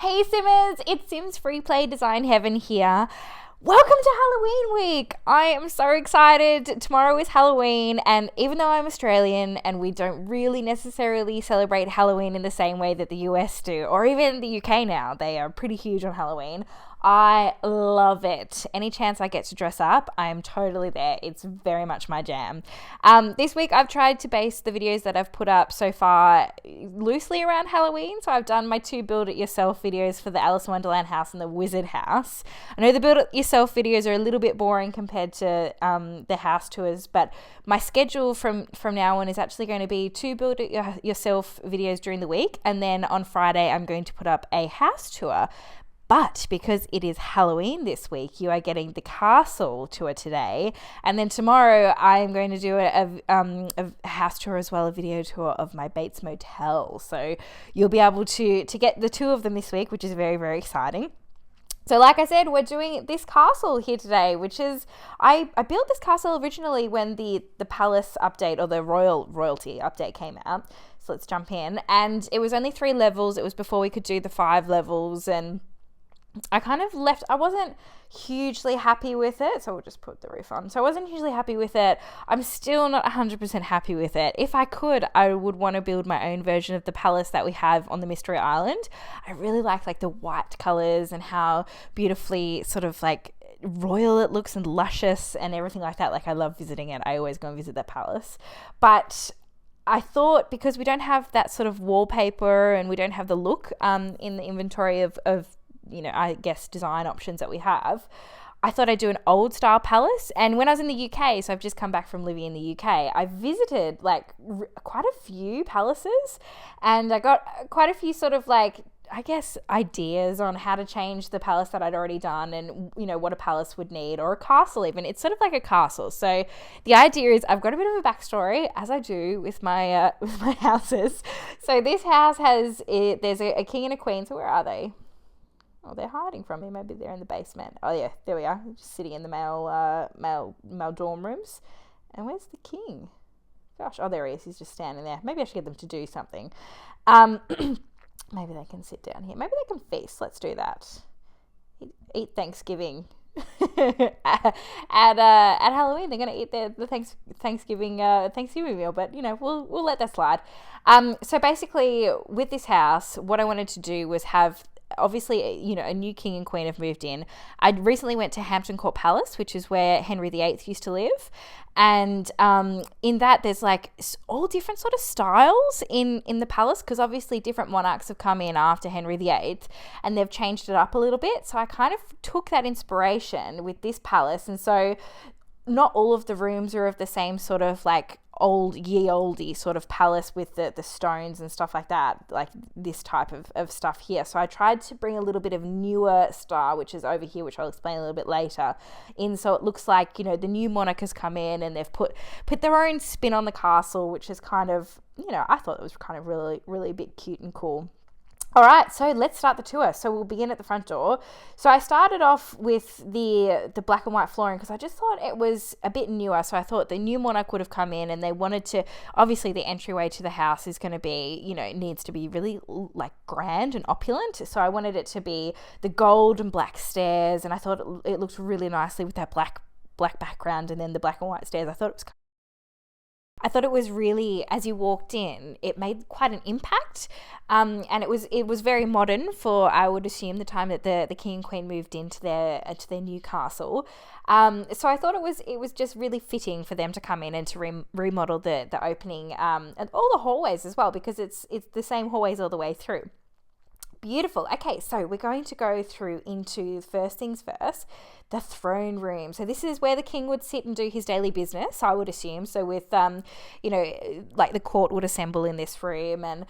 Hey Simmers, it's Sims Freeplay Design Heaven here. Welcome to Halloween week. I am so excited. Tomorrow is Halloween, and even though I'm Australian and we don't really necessarily celebrate Halloween in the same way that the US do, or even the UK now, they are pretty huge on Halloween. I love it. Any chance I get to dress up, I am totally there. It's very much my jam. This week I've tried to base the videos that I've put up so far loosely around Halloween. So I've done my 2 build it yourself videos for the Alice in Wonderland house and the Wizard house. I know the build it yourself videos are a little bit boring compared to the house tours, but my schedule from now on is actually going to be 2 build it yourself videos during the week, and then on Friday I'm going to put up a house tour. But because it is Halloween this week, you are getting the castle tour today. And then tomorrow I'm going to do a house tour as well, a video tour of my Bates Motel. So you'll be able to get the 2 of them this week, which is very, very exciting. So like I said, we're doing this castle here today, which is, I built this castle originally when the palace update or the royalty update came out. So let's jump in. And it was only 3 levels. It was before we could do the 5 levels, and I kind of I wasn't hugely happy with it, so we'll just put the roof on. So I wasn't hugely happy with it. I'm still not 100% happy with it. If I could, I would want to build my own version of the palace that we have on the Mystery Island. I really like the white colors and how beautifully sort of like royal it looks and luscious and everything like that. Like, I love visiting it. I always go and visit that palace. But I thought, because we don't have that sort of wallpaper and we don't have the look in the inventory of I guess design options that we have, I thought I'd do an old style palace. And when I was in the UK, so I've just come back from living in the UK, I visited quite a few palaces, and I got quite a few sort of I guess ideas on how to change the palace that I'd already done, and what a palace would need, or a castle even. It's sort of like a castle. So the idea is, I've got a bit of a backstory, as I do with my houses. So this house has there's a king and a queen. So where are they? Oh, they're hiding from me. Maybe they're in the basement. Oh yeah, there we are, just sitting in the male dorm rooms. And where's the king? Gosh, oh, there he is. He's just standing there. Maybe I should get them to do something. Maybe they can sit down here. Maybe they can feast. Let's do that. Eat Thanksgiving. at Halloween, they're gonna eat the Thanksgiving meal, but we'll let that slide. So basically, with this house, what I wanted to do was have, obviously, a new king and queen have moved in. I recently went to Hampton Court Palace, which is where Henry VIII used to live. And in that, there's all different sort of styles in the palace, because obviously different monarchs have come in after Henry VIII and they've changed it up a little bit. So I kind of took that inspiration with this palace. And so not all of the rooms are of the same sort of oldie sort of palace with the stones and stuff like that, like this type of stuff here. So I tried to bring a little bit of newer style, which is over here, which I'll explain a little bit later, in, so it looks like the new monarch has come in and they've put their own spin on the castle, which is kind of, I thought it was kind of really, really a bit cute and cool. All right, so let's start the tour. So we'll begin at the front door. So I started off with the black and white flooring because I just thought it was a bit newer. So I thought the new monarch would have come in and they wanted to, obviously the entryway to the house is going to be, needs to be really grand and opulent. So I wanted it to be the gold and black stairs, and I thought it looked really nicely with that black background and then the black and white stairs. I thought it was really, as you walked in, it made quite an impact, and it was very modern for, I would assume, the time that the king and queen moved into their new castle. So I thought it was just really fitting for them to come in and to remodel the opening, and all the hallways as well, because it's the same hallways all the way through. Beautiful. Okay, so we're going to go through into, first things first, the throne room. So this is where the king would sit and do his daily business, I would assume. So with, the court would assemble in this room, and,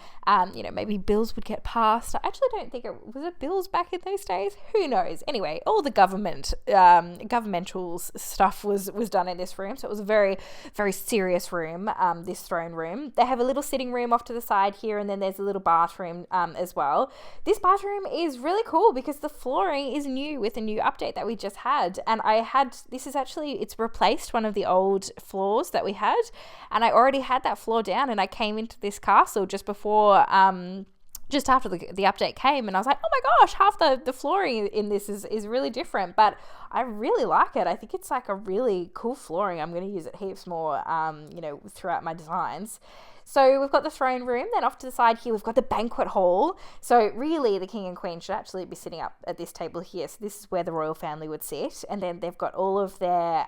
maybe bills would get passed. I actually don't think was it bills back in those days? Who knows? Anyway, all the governmental stuff was done in this room. So it was a very, very serious room, this throne room. They have a little sitting room off to the side here, and then there's a little bathroom as well. This bathroom is really cool because the flooring is new with a new update that we just had. And it's replaced one of the old floors that we had. And I already had that floor down, and I came into this castle just before just after the update came, and I was like, oh my gosh, half the flooring in this is really different, but I really like it. I think it's like a really cool flooring. I'm going to use it heaps more, throughout my designs. So we've got the throne room. Then off to the side here, we've got the banquet hall. So really, the king and queen should actually be sitting up at this table here. So this is where the royal family would sit. And then they've got all of their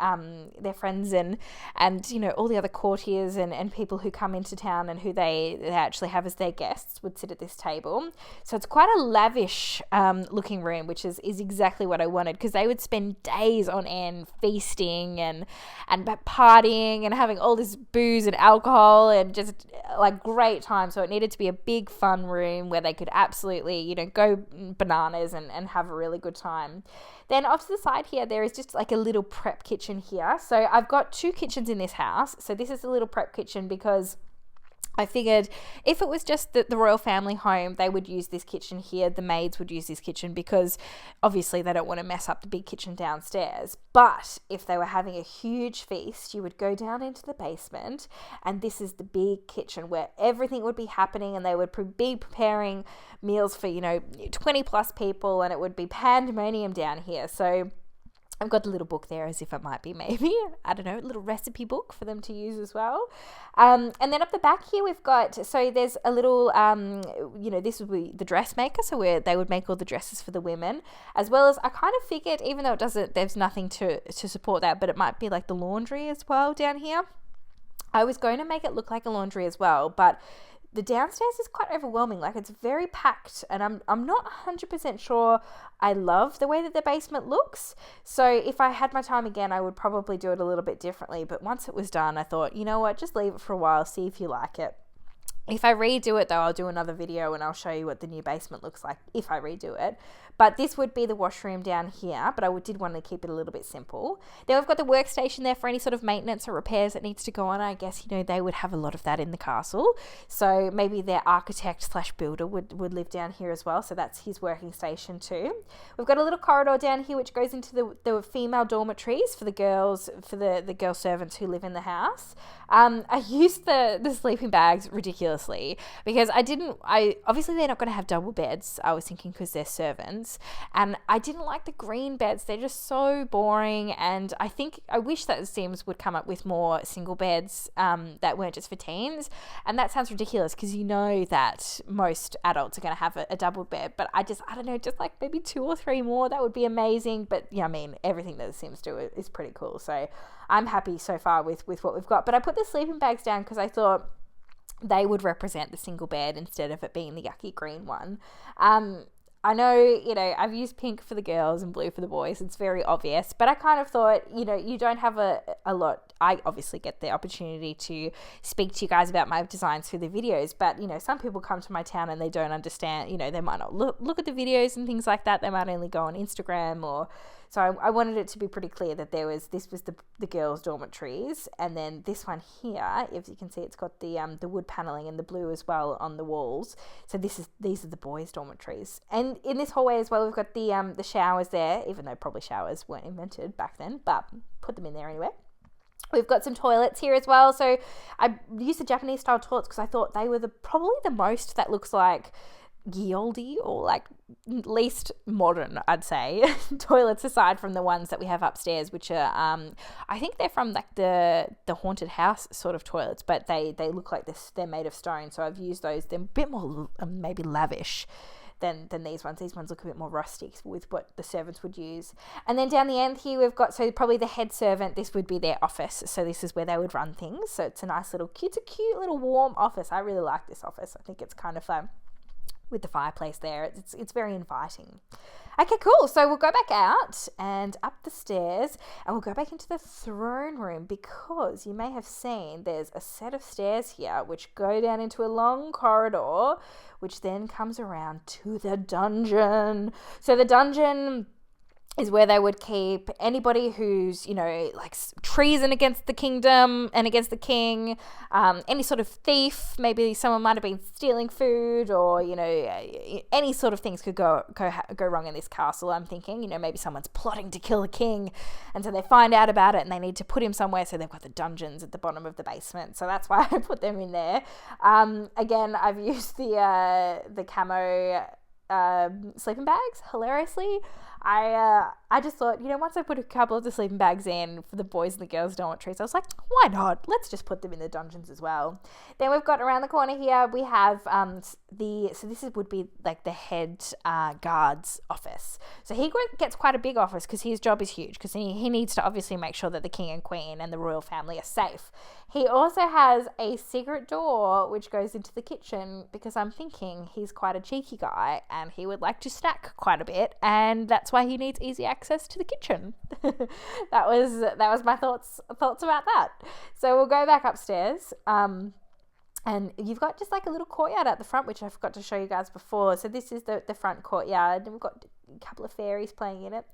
friends and all the other courtiers and people who come into town and who they actually have as their guests would sit at this table. So it's quite a lavish looking room, which is exactly what I wanted, because they would spend days on end feasting and partying and having all this booze and alcohol and just like great time. So it needed to be a big fun room where they could absolutely go bananas and have a really good time. Then off to the side here, there is just like a little prep kitchen here. So I've got 2 kitchens in this house. So this is a little prep kitchen because I figured if it was just the royal family home, they would use this kitchen here. The maids would use this kitchen because obviously they don't want to mess up the big kitchen downstairs. But if they were having a huge feast, you would go down into the basement, and this is the big kitchen where everything would be happening, and they would be preparing meals for 20 plus people, and it would be pandemonium down here. So I've got a little book there as if it might be maybe, I don't know, a little recipe book for them to use as well. And then up the back here we've got, so there's a little, this would be the dressmaker, so where they would make all the dresses for the women, as well as I kind of figured, even though there's nothing to support that, but it might be like the laundry as well down here. I was going to make it look like a laundry as well, but the downstairs is quite overwhelming. Like, it's very packed, and I'm not 100% sure I love the way that the basement looks. So if I had my time again, I would probably do it a little bit differently. But once it was done, I thought, you know what, just leave it for a while, see if you like it. If I redo it though, I'll do another video and I'll show you what the new basement looks like if I redo it. But this would be the washroom down here, but I did want to keep it a little bit simple. Then we've got the workstation there for any sort of maintenance or repairs that needs to go on. I guess, they would have a lot of that in the castle. So maybe their architect / builder would live down here as well. So that's his working station too. We've got a little corridor down here which goes into the female dormitories for the girls, for the girl servants who live in the house. I used the sleeping bags ridiculously because obviously they're not going to have double beds, I was thinking, because they're servants. And I didn't like the green beds. They're just so boring. And I wish that the Sims would come up with more single beds that weren't just for teens. And that sounds ridiculous because that most adults are going to have a double bed. But I don't know, just like maybe 2 or 3 more, that would be amazing. But everything that the Sims do is pretty cool. So I'm happy so far with what we've got. But I put the sleeping bags down because I thought they would represent the single bed instead of it being the yucky green one. I know, I've used pink for the girls and blue for the boys. It's very obvious, but I kind of thought, you don't have a lot. I obviously get the opportunity to speak to you guys about my designs through the videos, but, some people come to my town and they don't understand, they might not look at the videos and things like that. They might only go on Instagram or... So I wanted it to be pretty clear that this was the girls' dormitories, and then this one here, if you can see, it's got the wood paneling and the blue as well on the walls. So these are the boys' dormitories, and in this hallway as well, we've got the showers there, even though probably showers weren't invented back then, but put them in there anyway. We've got some toilets here as well. So I used the Japanese style toilets because I thought they were probably the most that looks like Gioldi, or like least modern, I'd say, toilets, aside from the ones that we have upstairs, which are I think they're from like the haunted house sort of toilets, but they look like this, they're made of stone. So I've used those. They're a bit more maybe lavish than these ones. These ones look a bit more rustic with what the servants would use. And then down the end here we've got, so probably the head servant, this would be their office. So this is where they would run things. So it's a nice little cute little warm office. I really like this office. I think it's kind of fun with the fireplace there. It's very inviting. Okay, cool. So we'll go back out and up the stairs, and we'll go back into the throne room, because you may have seen there's a set of stairs here which go down into a long corridor, which then comes around to the dungeon. So the dungeon is where they would keep anybody who's, like treason against the kingdom and against the king, any sort of thief, maybe someone might have been stealing food, or, any sort of things could go wrong in this castle. I'm thinking, maybe someone's plotting to kill the king, and so they find out about it and they need to put him somewhere, so they've got the dungeons at the bottom of the basement. So that's why I put them in there. Again, I've used the camo sleeping bags hilariously. I just thought, once I put a couple of the sleeping bags in for the boys and the girls who don't want treats, I was like, why not? Let's just put them in the dungeons as well. Then we've got around the corner here, we have so this would be like the head guard's office. So he gets quite a big office because his job is huge, because he needs to obviously make sure that the king and queen and the royal family are safe. He also has a secret door which goes into the kitchen, because I'm thinking he's quite a cheeky guy and he would like to snack quite a bit, and that's why he needs easy access to the kitchen. that was my thoughts about that. So we'll go back upstairs. And you've got just like a little courtyard at the front, which I forgot to show you guys before. So this is the front courtyard, and we've got a couple of fairies playing in it.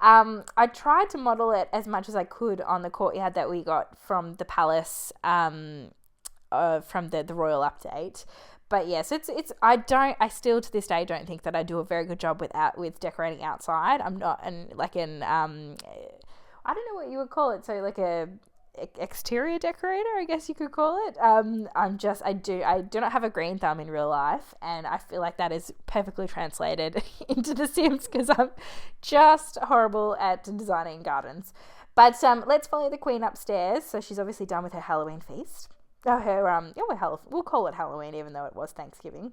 I tried to model it as much as I could on the courtyard that we got from the palace, from the royal update. But yes, I still to this day don't think that I do a very good job with decorating outside. I'm not, and like I don't know what you would call it. So like a exterior decorator, I guess you could call it. I do not have a green thumb in real life, and I feel like that is perfectly translated into The Sims, because I'm just horrible at designing gardens. But let's follow the queen upstairs. So she's obviously done with her Halloween feast. We'll call it Halloween, even though it was Thanksgiving.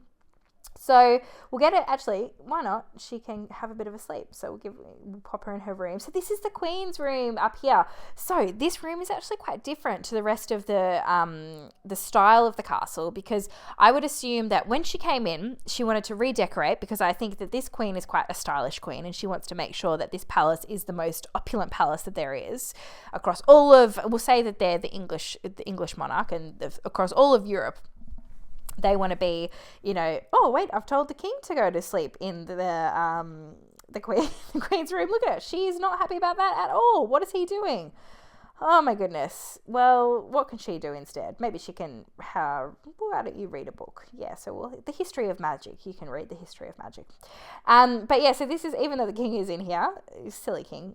So we'll get it. Actually, why not? She can have a bit of a sleep. So we'll pop her in her room. So this is the queen's room up here. So this room is actually quite different to the rest of the style of the castle, because I would assume that when she came in, she wanted to redecorate, because I think that this queen is quite a stylish queen, and she wants to make sure that this palace is the most opulent palace that there is across all of. We'll say that they're the English monarch, and across all of Europe. They want to be, oh wait, I've told the king to go to sleep in the queen's room. Look at her. She's not happy about that at all. What is he doing? Oh my goodness. Well, what can she do instead? Maybe she can, why don't you read a book? Yeah, so the history of magic. You can read the history of magic. But yeah, so this is, even though the king is in here, silly king,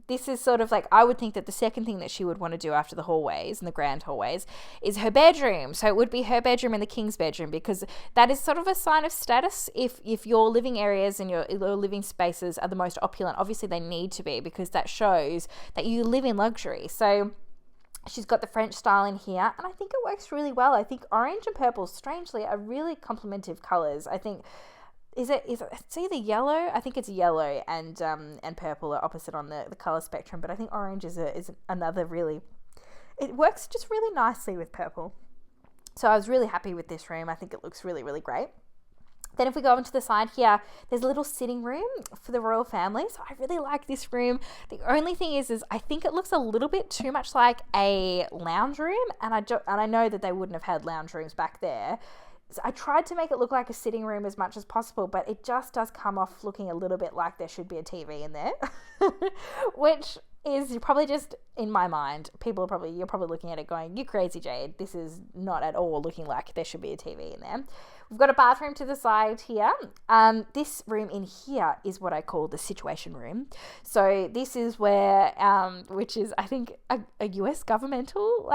this is sort of like, I would think that the second thing that she would want to do after the hallways and the grand hallways is her bedroom. So it would be her bedroom and the king's bedroom, because that is sort of a sign of status. If your living areas and your living spaces are the most opulent, obviously they need to be, because that shows that you live in luxury. So she's got the French style in here, and I think it works really well. I think orange and purple, strangely, are really complementive colors. I think it's either yellow. I think it's yellow and purple are opposite on the color spectrum, but I think orange is another really. It works just really nicely with purple. So I was really happy with this room. I think it looks really, really great. Then if we go over to the side here, there's a little sitting room for the royal family. So I really like this room. The only thing is I think it looks a little bit too much like a lounge room, and I know that they wouldn't have had lounge rooms back there. So I tried to make it look like a sitting room as much as possible, but it just does come off looking a little bit like there should be a TV in there, which is probably just in my mind. You're probably looking at it going, you crazy Jade, this is not at all looking like there should be a TV in there. We've got a bathroom to the side here. This room in here is what I call the situation room. So this is where, which is I think a US governmental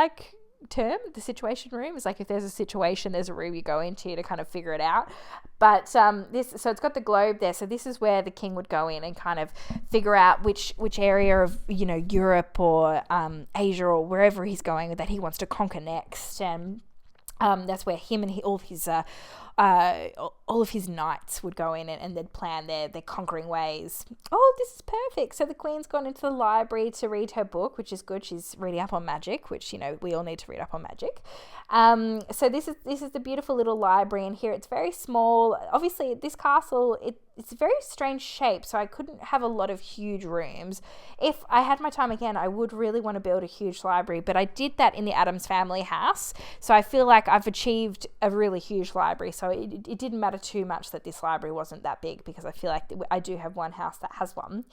term. The situation room is like, if there's a situation, there's a room you go into to kind of figure it out. But so it's got the globe there. So this is where the king would go in and kind of figure out which area of Europe or Asia or wherever he's going that he wants to conquer next, and that's where him and all of his knights would go in and they'd plan their conquering ways. Oh, this is perfect. So the queen's gone into the library to read her book, which is good. She's reading up on magic, which, we all need to read up on magic. So this is the beautiful little library in here. It's very small. Obviously, this castle, it's a very strange shape, so I couldn't have a lot of huge rooms. If I had my time again, I would really want to build a huge library, but I did that in the Addams Family house, so I feel like I've achieved a really huge library, so So it didn't matter too much that this library wasn't that big, because I feel like I do have one house that has one.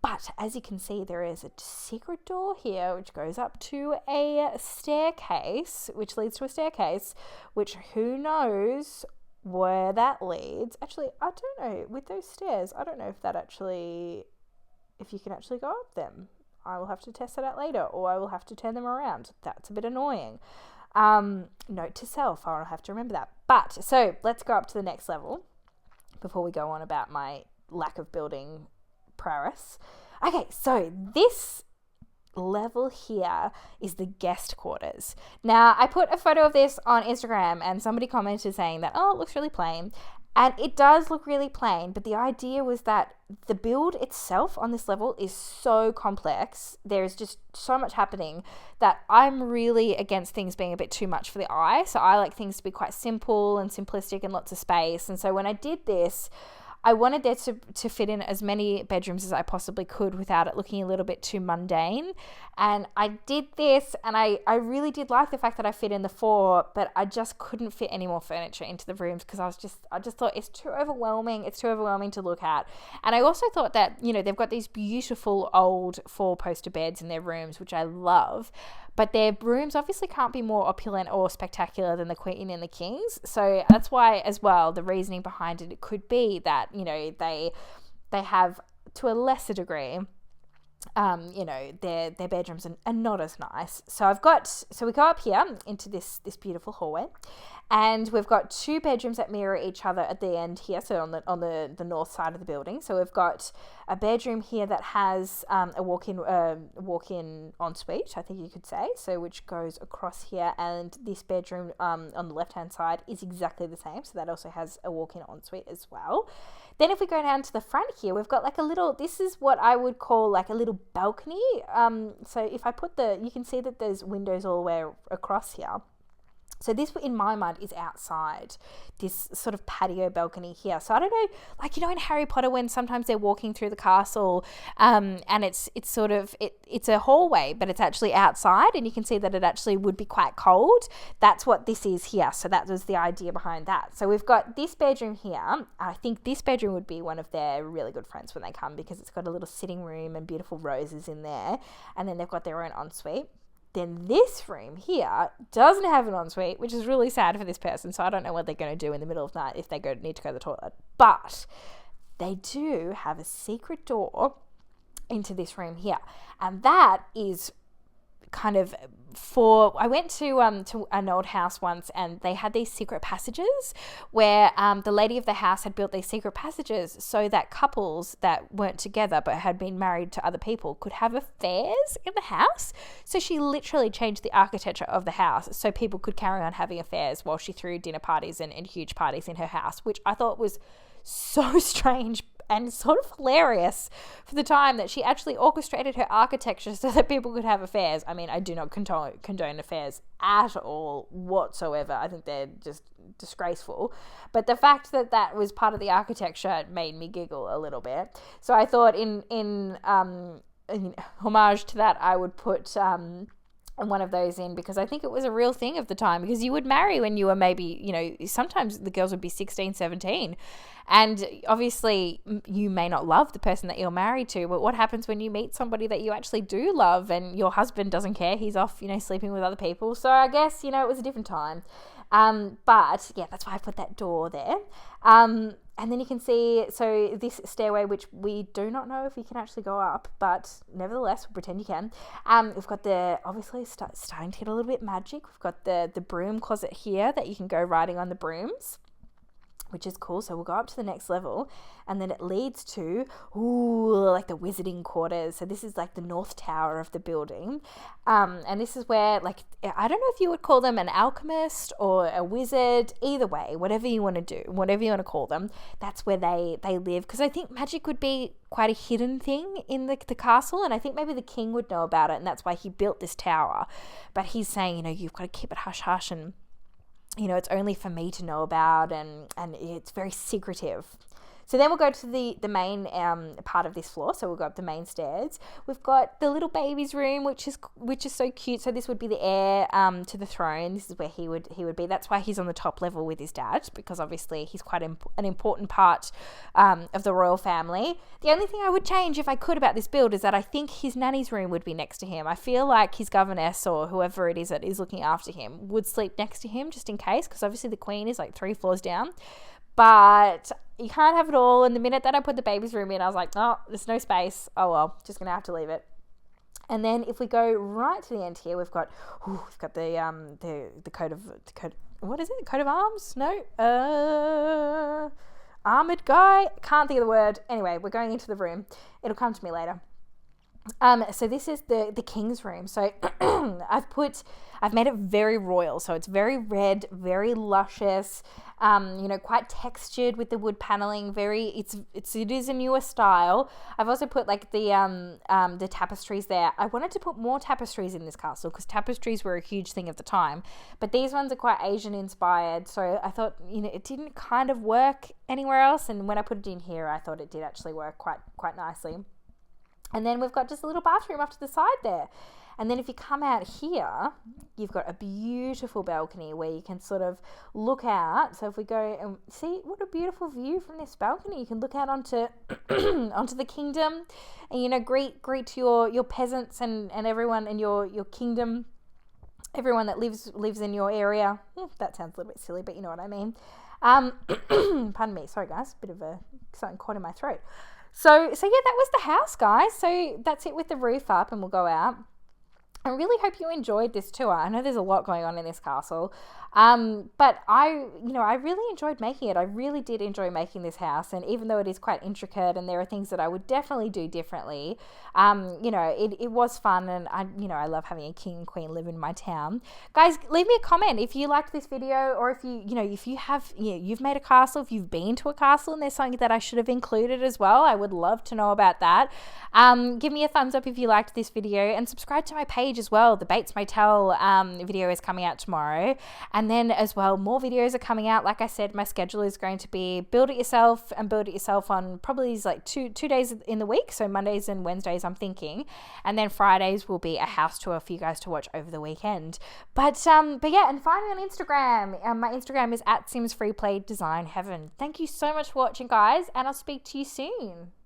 But as you can see, there is a secret door here which goes up to a staircase, which leads to a staircase, which who knows where that leads. Actually, I don't know. With those stairs, I don't know if you can actually go up them. I will have to test it out later, or I will have to turn them around. That's a bit annoying. Note to self, I'll have to remember that. But so let's go up to the next level before we go on about my lack of building prowess. Okay, so this level here is the guest quarters. Now, I put a photo of this on Instagram and somebody commented saying that, oh, it looks really plain. And it does look really plain, but the idea was that the build itself on this level is so complex. There's just so much happening that I'm really against things being a bit too much for the eye. So I like things to be quite simple and simplistic and lots of space. And so when I did this, I wanted there to fit in as many bedrooms as I possibly could without it looking a little bit too mundane. And I did this, and I really did like the fact that I fit in the 4, but I just couldn't fit any more furniture into the rooms because I just thought it's too overwhelming. It's too overwhelming to look at. And I also thought that, they've got these beautiful old 4-poster beds in their rooms, which I love. But their rooms obviously can't be more opulent or spectacular than the Queen and the King's. So that's why, as well, the reasoning behind it could be that, they have, to a lesser degree, their bedrooms are not as nice. So we go up here into this beautiful hallway, and we've got 2 bedrooms that mirror each other at the end here. So on the north side of the building. So we've got a bedroom here that has a walk-in ensuite, I think you could say. So which goes across here, and this bedroom on the left-hand side is exactly the same. So that also has a walk-in ensuite as well. Then if we go down to the front here, we've got this is what I would call like a little balcony. So if I you can see that there's windows all the way across here. So this, in my mind, is outside, this sort of patio balcony here. So I don't know, in Harry Potter when sometimes they're walking through the castle and it's a hallway, but it's actually outside, and you can see that it actually would be quite cold. That's what this is here. So that was the idea behind that. So we've got this bedroom here. I think this bedroom would be one of their really good friends when they come, because it's got a little sitting room and beautiful roses in there. And then they've got their own ensuite. Then this room here doesn't have an ensuite, which is really sad for this person. So I don't know what they're going to do in the middle of the night if they need to go to the toilet. But they do have a secret door into this room here. And that is kind of I went to an old house once, and they had these secret passages where the lady of the house had built these secret passages so that couples that weren't together but had been married to other people could have affairs in the house. So she literally changed the architecture of the house so people could carry on having affairs while she threw dinner parties and huge parties in her house, which I thought was so strange and sort of hilarious for the time, that she actually orchestrated her architecture so that people could have affairs. I mean, I do not condone affairs at all whatsoever. I think they're just disgraceful. But the fact that that was part of the architecture made me giggle a little bit. So I thought in homage to that, I would put one of those in, because I think it was a real thing of the time, because you would marry when you were maybe, sometimes the girls would be 16, 17. And obviously you may not love the person that you're married to, but what happens when you meet somebody that you actually do love and your husband doesn't care? He's off, sleeping with other people. So I guess, it was a different time. But yeah, that's why I put that door there. And then you can see, so this stairway, which we do not know if you can actually go up, but nevertheless, we'll pretend you can. We've got obviously starting to get a little bit magic. We've got the broom closet here that you can go riding on the brooms, which is cool. So we'll go up to the next level, and then it leads to, like the wizarding quarters. So this is like the north tower of the building. And this is where, like, I don't know if you would call them an alchemist or a wizard, either way, whatever you want to do, whatever you want to call them, that's where they live. Because I think magic would be quite a hidden thing in the castle, and I think maybe the king would know about it, and that's why he built this tower. But he's saying, you've got to keep it hush-hush, and it's only for me to know about, and it's very secretive. So then we'll go to the main part of this floor. So we'll go up the main stairs. We've got the little baby's room, which is so cute. So this would be the heir to the throne. This is where he would be. That's why he's on the top level with his dad, because obviously he's quite an important part of the royal family. The only thing I would change if I could about this build is that I think his nanny's room would be next to him. I feel like his governess or whoever it is that is looking after him would sleep next to him just in case, because obviously the queen is like 3 floors down. But you can't have it all. And the minute that I put the baby's room in, I was like, oh, there's no space. Oh well, just gonna have to leave it. And then if we go right to the end here, we've got the coat of what is it? Coat of arms? No, armored guy. Can't think of the word. Anyway, we're going into the room. It'll come to me later. So this is the king's room. So I've made it very royal. So it's very red, very luscious, quite textured with the wood paneling. It is a newer style. I've also put like the tapestries there. I wanted to put more tapestries in this castle because tapestries were a huge thing at the time, but these ones are quite Asian inspired. So I thought, it didn't kind of work anywhere else. And when I put it in here, I thought it did actually work quite nicely. And then we've got just a little bathroom off to the side there. And then if you come out here, you've got a beautiful balcony where you can sort of look out. So if we go and see what a beautiful view from this balcony, you can look out onto onto the kingdom and, greet your peasants and everyone in your kingdom, everyone that lives in your area. That sounds a little bit silly, but you know what I mean. Pardon me. Sorry, guys. Bit of something caught in my throat. So yeah, that was the house, guys. So that's it with the roof up, and we'll go out. I really hope you enjoyed this tour. I know there's a lot going on in this castle, but I really enjoyed making it. I really did enjoy making this house, and even though it is quite intricate and there are things that I would definitely do differently, it was fun, and I love having a king and queen live in my town. Guys, leave me a comment if you liked this video, or if you've made a castle, if you've been to a castle and there's something that I should have included as well. I would love to know about that. Give me a thumbs up if you liked this video, and subscribe to my page as well. The Bates Motel video is coming out tomorrow, and then as well more videos are coming out. Like I said, my schedule is going to be build it yourself on probably like two days in the week, so Mondays and Wednesdays I'm thinking, and then Fridays will be a house tour for you guys to watch over the weekend. But yeah, and find me on Instagram. My Instagram is @SimsFreePlayDesignHeaven. Thank you so much for watching, guys, and I'll speak to you soon.